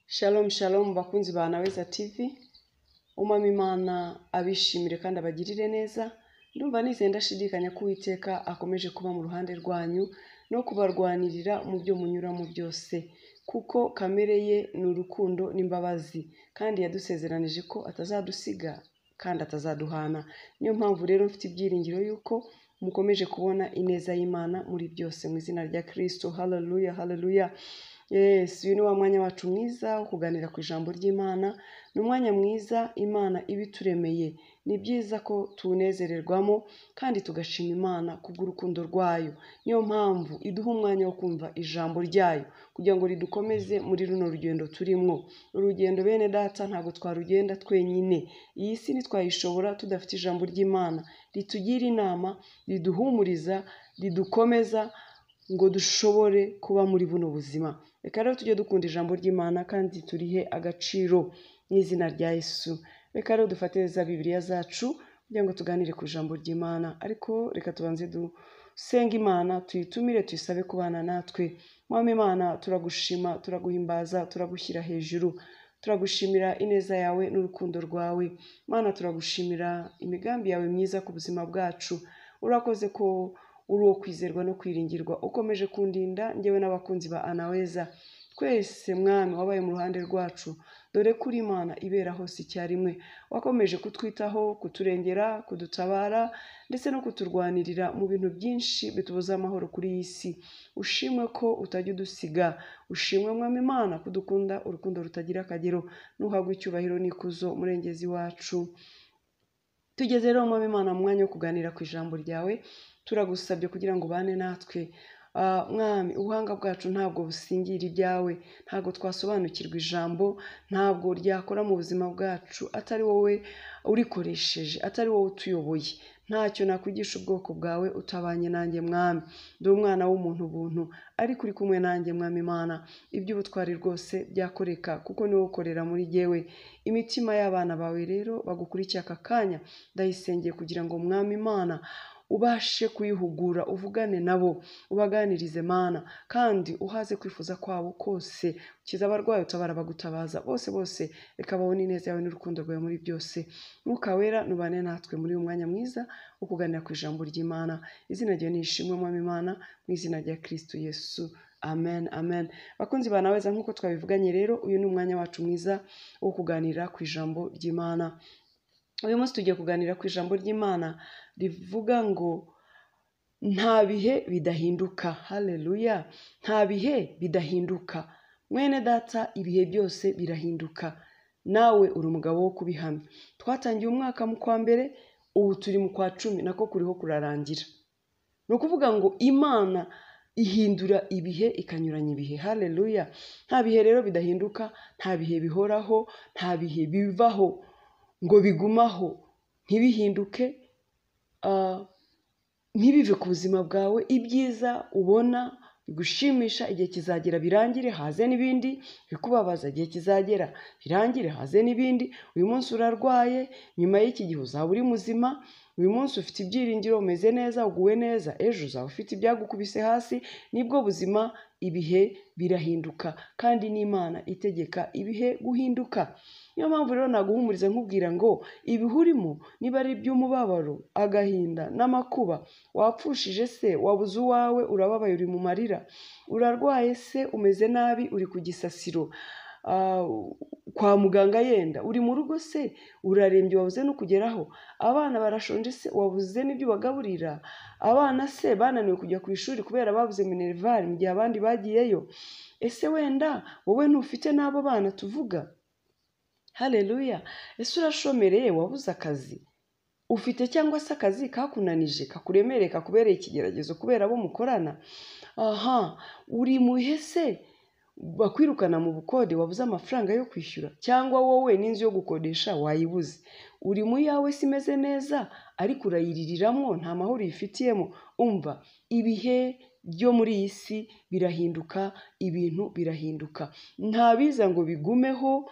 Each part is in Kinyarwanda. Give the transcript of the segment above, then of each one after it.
Shalom shalom bakunzi ba Naweza TV. Umwami Imana abishimire kandi abagirire neza. Ndumva nizeye ndashidikanya ko Uwiteka akomeje kuba mu ruhande rwanyu no kubarwanirira mu byo munyuramo byose, kuko kamere ye ni urukundo n'imbabazi, kandi yadusezeranije ko atazadusiga kandi atazaduhana. Niyo mpamvu rero mfite ibyiringiro yuko mukomeje kubona ineza y'Imana muri byose mu izina rya Kristo. Hallelujah, hallelujah. Yes, uyu ni wa mwanya wacu mwiza wo kuganira ku ijambo ry'Imana. Ni umwanya mwiza Imana ibituremeye. Ni byiza ko tunezererwamo kandi tugashima Imana kubw'urukundo rwayo. Niyo mpamvu iduha umwanya wo kumva ijambo ryayo kugira ngo ridukomeze muri runo rugendo turimwo. Urugendo bene data ntabwo twarugenda twenyine. Iyi si ntitwayishobora tudafite ijambo ry'Imana ritugira inama, riduhumuriza, ridukomeza ngo dushobore kuba muri buno buzima. Reka rero tujye dukunda ijambo ry'Imana kandi turihe agaciro mu izina rya Yesu. Reka rero dufate za Bibiliya zacu kugira ngo tuganire ku ijambo ry'Imana, ariko reka tubanze dusenga Imana, tuyitumire, tuyisabe kubana natwe. Mwami Imana, turagushima, turaguhimbaza, turagushyira hejuru. Turagushimira ineza yawe n'urukundo rwawe. Mana, turagushimira imigambi yawe myiza ku buzima bwacu. Urakoze ko uri uwo kwizerwa no kwiringirwa, ukomeje kundinda njyewe n'abakunzi ba Naweza. Twese Mwami wabaye mu ruhande rwacu, dore kuri Imana ibera hose icyarimwe. Wakomeje kutwitaho, kuturengera, kudutabara ndetse no kuturwanirira mu bintu byinshi bitubuza amahoro kuri iyi si. Ushimwe ko utajya udusiga. Ushimwe Mwami Imana kudukunda urukundo rutagira akagero. Nuhabwe icyubahiro n'ikuzo murengezi wacu. Tugeze rero Mwami Imana mu mwanya wo kuganira ku ijambo ryawe. Turagusabye kugira ngo ubane natwe. Mwami, ubuhanga bwacu ntabwo busingira ibyawe, ntabwo twasobanukirwa ijambo, ntabwo ryakora mu buzima bwacu atari wowe urikoresheje, atari wowe utuyoboye. Ntacyo nakwigisha ubwoko bwawe utabanye nanjye Mwami. Ndi umwana w'umuntu ubuntu, ariko uri kumwe nanjye Mwami Imana. Iby'ubutwari rwose byakoreka kuko niwe ukorera muri jyewe. Imitima y'abana bawe rero bagukurikiye aka kanya, ndayisengeye kugira ngo Mwami Imana ubashe kuyihugura, uvugane nabo, ubaganirize Mana, kandi uhaze kwifuza kwabo kose. Ukiza abarwayi, utabara abagutabaza, bose reka babone ineza yawe n'urukundo rwawe muri byose. Mwuka wera nubane natwe muri uyu mwanya mwiza wo kuganira ku ijambo ry'Imana. Izina ryawe nishimwe Mwami Imana, mu izina rya Kristo Yesu. Amen, amen. Bakunzi ba Naweza, nk'uko twabivuganye rero, uyu ni umwanya wacu mwiza wo kuganira ku ijambo ry'Imana. Uyu munsi tugiye kuganira ku ijambo ry'Imana rivuga ngo nta bihe bidahinduka. Haleluya. Nta bihe bidahinduka. Mwene data, ibihe byose birahinduka. Nawe uri umugabo wo kubihamya. Twatangiye umwaka mu kwa mbere, ubu turi mu kwa 10 nako kuriho kurarangira. Ni ukuvuga ngo Imana ihindura ibihe ikanyuranya ibihe. Haleluya. Nta bihe rero bidahinduka, nta bihe bihoraho, nta bihe bivaho ngo bigumaho, ntibihinduke, ntibive ku buzima bwawe. Ibyiza ubona bigushimisha igihe kizagera birangire, haze n'ibindi bikubabaza igihe kizagera birangire, haze n'ibindi. Uyu munsi urarwaye, nyuma y'iki gihe uzaba uri muzima. Uyu munsi ufite ibyiringiro, umeze neza, uguwe neza, ejo uzaba ufite ibyagukubise hasi. Nibwo buzima. Ibihe birahinduka kandi n'Imana itegeka ibihe guhinduka. Niyo mpamvu rero naguhumuriza nkubwira ngo ibihe urimo niba ari iby'umubabaro, agahinda n'amakuba, wapfushije se, wabuze uwawe, urababaye, uri mu marira, urarwaye se, umeze nabi, uri ku gisasiro kwa muganga, yenda uri mu rugo se, urarembye, wabuze no kugeraho, abana barashonje se, wabuze n'ibyo bagaburira, abana se bananiwe kujya ku ishuri kubera babuze minervari mu gihe abandi bagiyeyo. Ese wenda wowe ntufite n'abo bana tuvuga? Haleluya. Ese urashomereye, wabuze akazi? Ufite cyangwa se akazi kakunanije, kakuremereye, kakubereye ikigeragezo kubera abo mukorana? Uri muhe se, bakwirukana mu bukode, wabuze amafaranga yo kwishyura, cyangwa wowe n'inzu yo gukodesha wayibuze. Uri mu yawe si imeze neza, ariko urayiririramo, nta mahoro uyifitiyemo. Umva, ibihe byo muri iyi si birahinduka, ibintu birahinduka. Nta biza ngo bigumeho,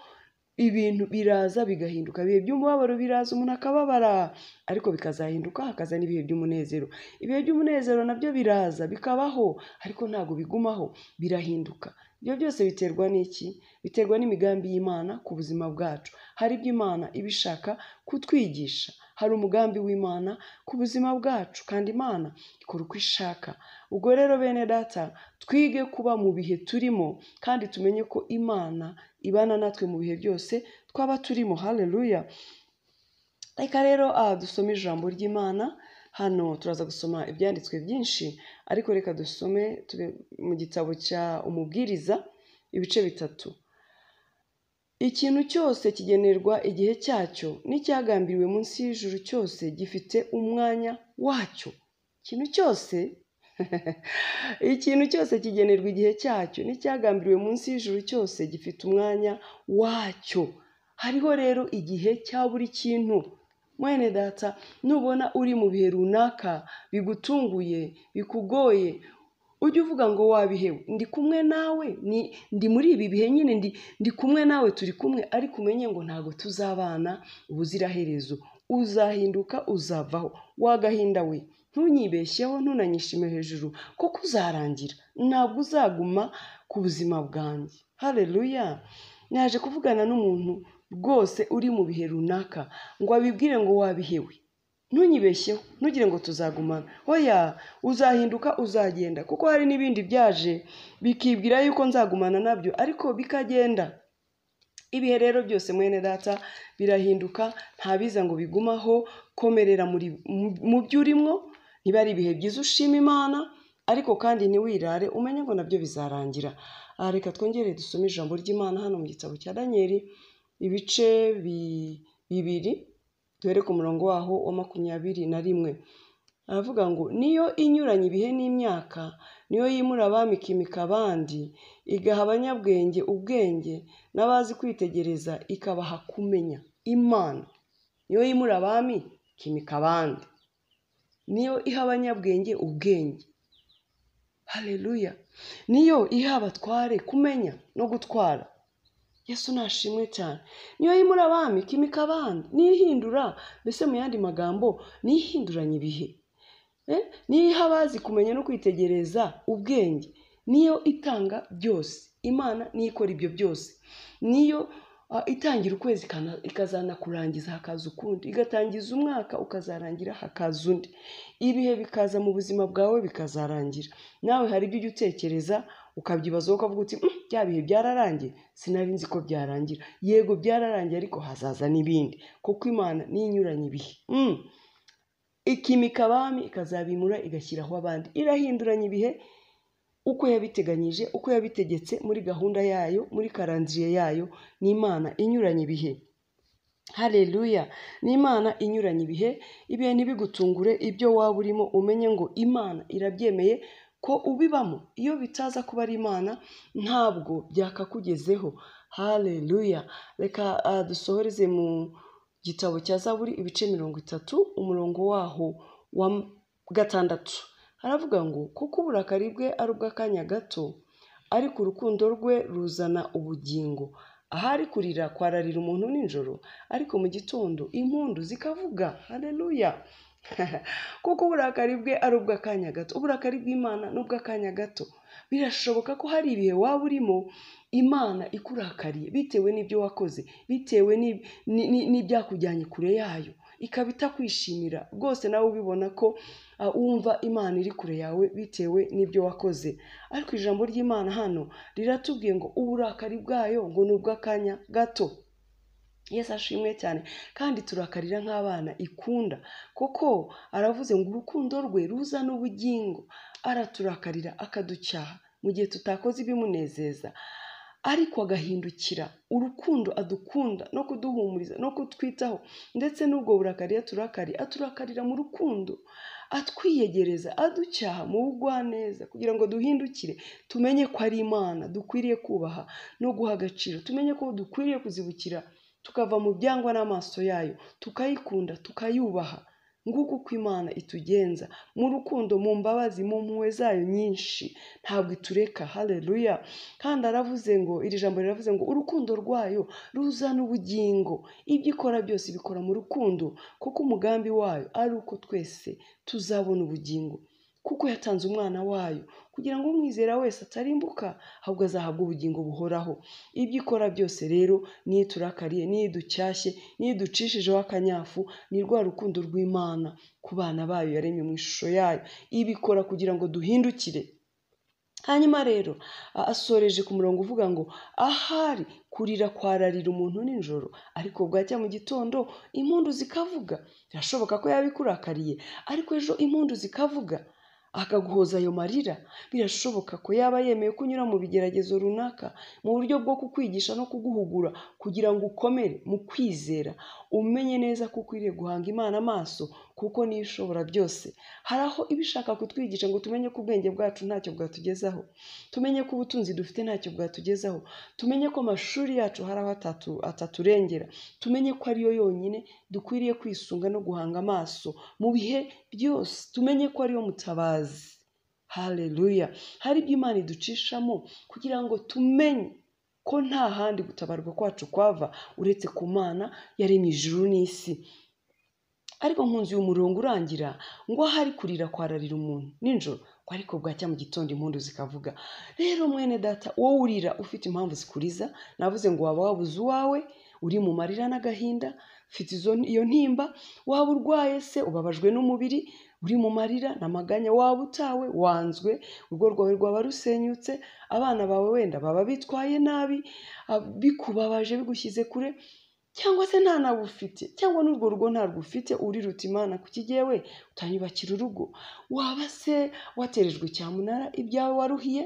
ibintu biraza bigahinduka. Ibihe by'umubabaro biraza, umuntu akababara, ariko bikazahinduka, hakaza n'ibihe by'umunezero. Ibihe by'umunezero nabyo biraza bikabaho, ariko ntabwo bigumaho, birahinduka. Ibyo byose biterwa n'iki? Biterwa n'imigambi y'Imana ku buzima bwacu. Hari ibyo Imana ibishaka kutwigisha. Hari umugambi w'Imana ku buzima bwacu kandi Imana ikora uko ishaka. Ubwo rero bene data, twige kuba mu bihe turimo kandi tumenye ko Imana ibana natwe mu bihe byose twaba turimo. Haleluya. Reka rero dusome ijambo ry'Imana. Hano turaza gusoma ibyanditswe byinshi, ariko reka dusome mu gitabo cya Umubwiriza ibice 3. Ikintu cyose kigenerwa igihe cyacyo, n'icyagambiriwe munsi y'ijuru cyose gifite umwanya wacyo. Ikintu cyose kigenerwa igihe cyacyo, n'icyagambiriwe munsi y'ijuru cyose gifite umwanya wacyo. Hariho rero igihe cya buri kintu. Mwene data, nubona uri mu bihe runaka bigutunguye, bikugoye, ujye uvuga ngo wabihewe, ndi kumwe nawe, ndi muri ibi bihe nyine, ndi kumwe nawe, turi kumwe, ariko umenye ngo ntago tuzabana ubuziraherezo. Uzahinduka, uzavaho. Wagahinda we, ntunyibeshyeho, ntunanyishime hejuru, kuko uzarangira. Ntabwo uzaguma ku buzima bwanjye. Haleluya. Naje kuvugana n'umuntu rwose uri mu bihe runaka ngo abibwire ngo wabihewe. Ntunyibeshyeho, ntugire ngo tuzagumana. Oya, uzahinduka, uzagenda, kuko hari n'ibindi byaje bikibwira yuko nzagumana nabyo, ariko bikagenda. Ibihe rero byose mwene data birahinduka, ntabiza ngo bigumaho. Komerera mu byo urimo. Niba ari ibihe byiza ushima Imana, ariko kandi ntiwirare, umenye ngo nabyo bizarangira. Reka twongere dusome ijambo ry'Imana hano mu gitabo cya Danieli ibice 2, duhere ku murongo waho wa 21. Aravuga ngo niyo inyuranye ibihe n'imyaka, niyo yimura abami ikimika abandi, igaha abanyabwenge ubwenge, n'abazi kwitegereza ikabaha kumenya. Imana niyo yimura abami ikimika abandi, niyo iha abanyabwenge ubwenge. Haleluya. Niyo iha abatware kumenya no gutwara. Yesu nashimwe cyane. Niyo yimura abami ikimika abandi, niyo ihindura, mbese mu yandi magambo, niyo ihinduranya ibihe. Niyo iha abazi kumenya no kwitegereza ubwenge, niyo itanga byose. Imana niyo ikora ibyo byose. Niyo itangira ukwezi ikazana kurangiza hakaza ukundi, igatangiza umwaka ukazarangira hakaza undi. Ibihe bikaza mu buzima bwawe bikazarangira. Nawe hari ibyo ujya utekereza ukabyibazaho ukavuga uti bya bihe byararangiye, sinari nzi ko byarangira. Yego byararangiye, ariko hazaza n'ibindi, kuko Imana niyo inyuranye ibihe. Ikimika abami ikazabimura igashyiraho abandi. Irahinduranya ibihe uko yabiteganyije, uko yabitegetse muri gahunda yayo, muri karandiriye yayo. Ni Imana inyuranye ibihe. Haleluya. Ni Imana inyuranye ibihe. Ibihe ntibigutungure, ibyo waba urimo umenye ngo Imana irabyemeye ko ubibamo. Iyo bitaza kuba ari Imana, ntabwo byakakugezeho. Haleluya. Reka dusohoreze mu gitabo cya Zaburi ibice 30 umurongo waho wa 6. Haravuga ngo kuko uburakari bwe ari ubw'akanya gato, ariko urukundo rwe ruzana ubugingo. Ahari kurira kwararira umuntu nijoro, ariko mu gitondo impundu zikavuga. Haleluya. Kuko uburakari bwe ari ubw'akanya gato. Uburakari bw'Imana ni ubw'akanya gato. Birashoboka ko hari ibihe waba urimo Imana ikurakariye bitewe n'ibyo wakoze, bitewe n'ibyakujyanye kure yayo, ikaba itakwishimira rwose. Nawe ubibona ko wumva Imana iri kure yawe bitewe n'ibyo wakoze. Ariko ijambo ry'Imana hano riratubwiye ngo uburakari bwayo ngo ni ubw'akanya gato. Yesu ashimwe cyane. Kandi turakarira nk'abana ikunda, kuko aravuze ngo urukundo rwe ruzana ubugingo. Araturakarira akaducyaha mu gihe tutakoze ibimunezeza, ariko agahindukira urukundo adukunda no kuduhumuriza no kutwitaho. Ndetse n'ubwo burakari aturakarira mu rukundo, atwiyegereza, aducyaha mu bugwaneza, kugira ngo duhindukire tumenye ko ari Imana dukwiriye kubaha no guha agaciro. Tumenye ko dukwiriye kuzibukira, tukava mu byangwa n'amaso yayo, tukayikunda, tukayubaha. Nguko uko Imana itugenza mu rukundo, mu mbabazi, mu mpuhwe zayo nyinshi, ntabwo itureka. Haleluya. Kandi aravuze ngo, iri jambo riravuze ngo urukundo rwayo ruzana ubugingo. Ibyo ikora byose bikora mu rukundo, kuko umugambi wayo ari uko twese tuzabona ubugingo. kuko yatanze umwana wayo kugira ngo umwizera wese atarimbuka ahubwo azahabwa ubugingo buhoraho. Ibyo ikora byose rero, niyo iturakariye, niyo iducyashye, niyo iducishijeho akanyafu, ni rwa rukundo rw'Imana ku bana bayo yaremye mu ishusho yayo. Ibikora kugira ngo duhindukire. Hanyuma rero asoreje ku murongo uvuga ngo ahari kurira kwararira umuntu nijoro, ariko bwacya mu gitondo impundu zikavuga. Birashoboka ko yabikurakariye, ariko ejo impundu zikavuga akaguhoza ayo marira. Birashoboka ko yaba yemeye kunyura mu bigeragezo runaka mu buryo bwo kukwigisha no kuguhugura kugira ngo ukomere mu kwizera, umenye neza ko ukwiriye guhanga Imana amaso kuko niyo ishobora byose. Hari aho ibishaka kutwigisha ngo tumenye ko ubwenge bwacu ntacyo bwatugezaho, tumenye ko ubutunzi dufite ntacyo bwatugezaho, tumenye ko amashuri yacu hari aho ataturengera, tumenye ko ariyo yonyine dukwiriye kwisunga no guhanga amaso mu bihe byose, tumenye ko ariyo mutabazi. Haleluya! Hari ibyo Imana iducishamo kugira ngo tumenye ko nta handi gutabarwa kwacu kwava uretse ku Mana yaremye ijuru n'isi. Ariko nkunzi umurongo urangira ngo ahari kurira kwararira umuntu nijoro, ariko bwacya mu gitondo impundu zikavuga. Rero mwene data, wowe urira ufite impamvu zikuriza, navuze ngo waba wabuze uwawe, uri mu marira n'agahinda, ufite iyo ntimba, waba urwaye se, ubabajwe n'umubiri, uri mu marira n'amaganya, waba utawe, wanzwe, urugo rwawe rwaba rusenyutse, abana bawe wenda baba bitwaye nabi, bikubabaje, bigushyize kure, cyangwa se nta nawe ufite, cyangwa n'urwo rugo ntarwo ufite, uriruta Imana kuki jyewe utanyubakira urugo. Waba se waterejwe cyamunara, ibyawe waruhiye,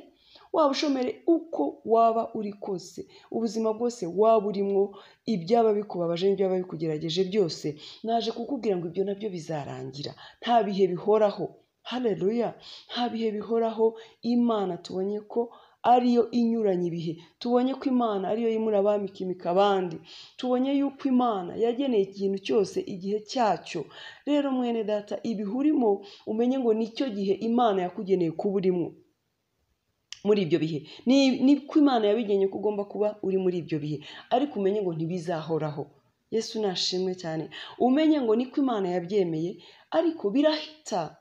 waba ushomere, uko waba uri kose, ubuzima bwose waba urimo, ibyaba bikubabaje n'ibyaba bikugerageje byose, naje kukubwira ngo ibyo nabyo bizarangira. Nta bihe bihoraho. Haleluya! Nta bihe bihoraho. Imana tubonye ko ariyo inyuranye ibihe, tubonye ko Imana ariyo yimura abami ikimika abandi, tubonye yuko Imana yageneye ikintu cyose igihe cyacyo. Rero mwene data, ibihe urimo umenye ngo nicyo gihe Imana yakugeneye kuba urimo muri ibyo bihe. Niko Imana yabigenye ko ugomba kuba uri muri ibyo bihe, ariko umenye ngo ntibizahoraho. Yesu nashimwe cyane. Umenye ngo niko Imana yabyemeye, ariko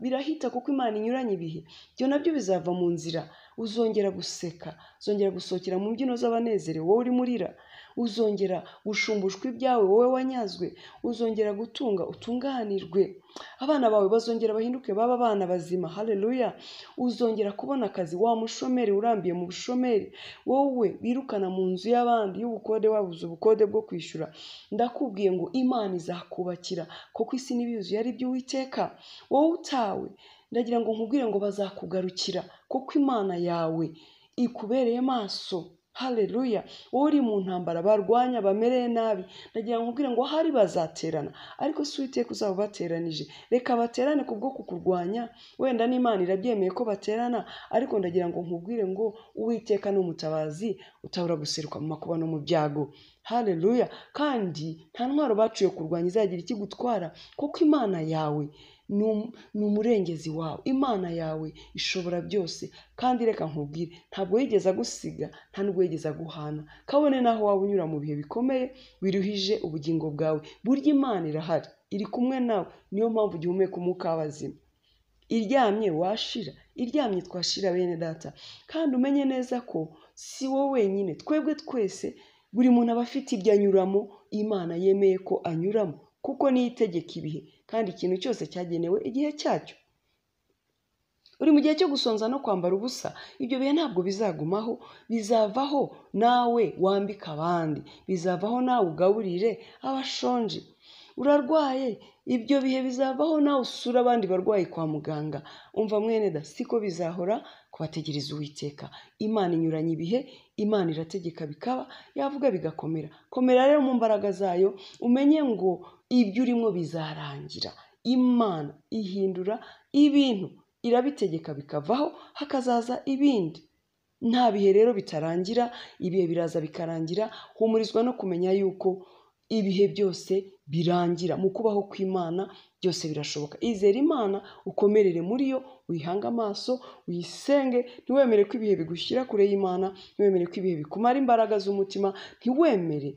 birahita kuko Imana inyuranye ibihe. Ibyo nabyo bizava mu nzira. Uzongera guseka, uzongera gusohokera mu mbyino z'abanezerewe wowe uri murira, uzongera gushumbushwa ibyawe wowe wanyazwe, uzongera gutunga utunganirwe, abana bawe bazongera bahinduke baba abana bazima. Haleluya! Uzongera kubona akazi, wa mushomeri urambiye mu bushomeri, wowe wirukana mu nzu y'abandi y'ubukode wabuze ubukode bwo kwishyura, ndakubwiye ngo Imana izakubakira kuko isi n'ibiyuzuye ari iby'Uwiteka. Wowe utawe, ndagira ngo nkubwire ngo bazakugarukira kuko Imana yawe ikubereye maso. Haleluya! Wowe uri mu ntambara, barwanya bamereye nabi, ndagira ngo nkubwire ngo ahari bazaterana, ariko si Uwiteka uzaba bateranije. Reka baterane kubwo kukurwanya, wenda n'Imana irabyemeye ko baterana, ariko ndagira ngo nkubwire ngo Uwiteka ni umutabazi utabura guseruka mu makuba no mu byago. Haleluya! Kandi nta ntwaro baciye kurwanya izagira ikigutwara kuko Imana yawe ni umurengezi wawe. Imana yawe ishobora byose, kandi reka nkubwire, ntabwo yigeze agusiga, nta nubwo yigeze aguhana. Kabone naho waba unyura mu bihe bikomeye biruhije ubugingo bwawe, burya Imana irahari, iri kumwe nawe. Niyo mpamvu ugihumeka umwuka w'abazima. Iryamye washira, iryamye twashira bene data. Kandi umenye neza ko si wowe wenyine, twebwe twese, buri muntu aba afite ibyo anyuramo, Imana yemeye ko anyuramo kuko niyo itegeka ibihe, kandi ikintu cyose cyagenewe igihe cyacyo. Uri mu gihe cyo gusonza no kwambara ubusa, ibyo bihe ntabwo bizagumaho, bizavaho nawe wambika abandi, bizavaho nawe ugaburire abashonje. Urarwaye, ibyo bihe bizavaho nawe usura abandi barwayi kwa muganga. Umva mwene da, siko bizahora kubategereza Uwiteka. Imana inyuranye ibihe, Imana irategeka bikaba, yavuga bigakomera. Komera rero mu mbaraga zayo, umenye ngo ibyo urimo bizarangira. Imana ihindura ibintu, irabitegeka bikavaho, hakazaza ibindi. Nta bihe rero bitarangira, ibihe biraza bikarangira. Humurizwa no kumenya yuko ibihe byose birangira. Mu kubaho kw'Imana byose birashoboka. Izere Imana, ukomerere muri yo, uyihange amaso, uyisenge, ntiwemere ko ibihe bigushyira kure y'Imana, ntiwemere ko ibihe bikumara imbaraga z'umutima, ntiwemere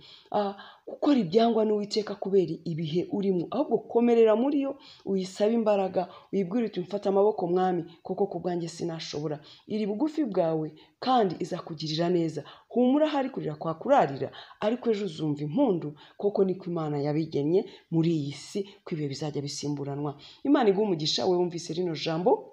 gukora ibyangwa n'Uwiteka kubera ibihe urimo, ahubwo komerera muri yo, uyisabe imbaraga, uyibwire uti mfata amaboko mwami, kuko ku bwanjye sinashobora. Iri bugufi bwawe kandi izakugirira neza. Humura, hari kurira kwa kurarira, ariko ejo uzumva impundu, kuko niko Imana yabigennye muri iyi si, ko ibihe bizajya bisimburanwa. Imana iguhe umugisha wowe wumvise rino jambo.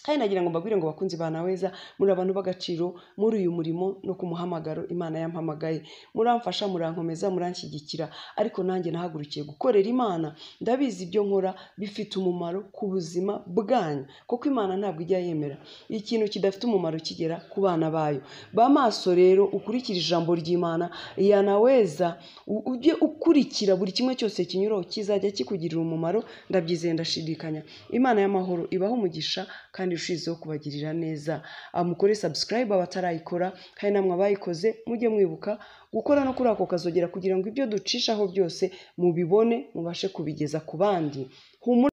Kandi nagira ngo mbabwire ngo bakunzi ba Naweza, muri abantu b'agaciro muri uyu murimo no ku muhamagaro Imana yampamagaye. Muramfasha, murankomeza, muranshyigikira, ariko nanjye nahagurukiye gukorera Imana. Ndabizi ibyo nkora bifite umumaro ku buzima bwanyu, kuko Imana ntabwo ijya yemera ikintu kidafite umumaro kigera ku bana bayo. Ba Maso rero, ukurikira ijambo ry'Imana ya Naweza, ujye ukurikira buri kimwe cyose kinyuraho, kizajya kikugirira umumaro. Ndabyizeye, ndashidikanya. Imana y'amahoro ibaho umugisha kandi ushizeho kubagirira neza. Mukore subscribe abatarayikora, kandi namwe abayikoze mujye mwibuka gukora no kuri ako kazogera, kugira ngo ibyo ducishaho byose mubibone, mubashe kubigeza ku bandi. Humura.